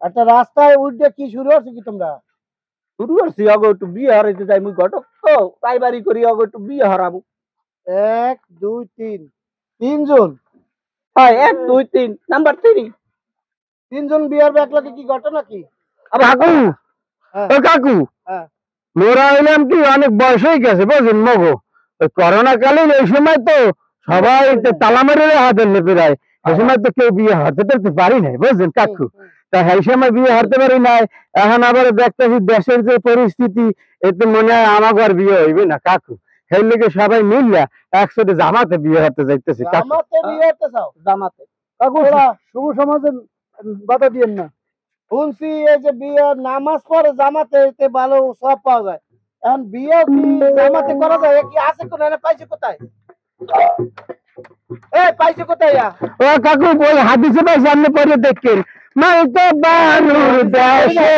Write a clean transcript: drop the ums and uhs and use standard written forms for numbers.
একটা রাস্তায় উঠে কি শুরু হচ্ছে কি তোমরা? শুরু করছি অগো একটু বিয়ে হারাইতে যাই মুই ঘটক তো তাই বাড়ি করি অগো একটু বিয়ে হারাবো। 1 2 3 তিনজন। হ্যাঁ 1 2 3 নাম্বার 3 তিনজন বিয়ার ব্যাকলগে কি ঘটনা কি? আরে কাকু, ও কাকু, হ্যাঁ মোরা হইলাম কি অনেক বয়স হয়ে গেছে বুঝলেন মগো। ওই করোনা কালীন এই সময় তো সবাই তালা মেরে হাতে লেপে রায়, এই সময় তো কেউ বিয়ে হারতে টারতে পারি নাই বুঝলেন কাকু। তা এই সময় বিয়ে হারতে পারি নাই, এখন আবার দেখতেছি দেশের যে পরিস্থিতি, এতে মনে হয় আমার আর বিয়ে হইবে না কাকু। সেই লেগে সবাই মিললা একসাথে জামাতে বিয়ে হারতে যাইতেছি কাকু। জামাতে বিয়ে হতে চাও? জামাতে কাকু ওরা শুভ সমাজে বাধা দিয়েন না। শুনছি এই যে বিয়ে নামাজ পড়ে জামাতে এতে ভালো সব পাওয়া যায়, এখন বিয়ে কি জামাতে করা যায়? কি আছে কোন না পাইছে কোথায়? এই পাইছে কোথায়? ও কাকু বল হাদিসে ভাই সামনে পড়ে দেখেন, মাল তো বানুর দেশে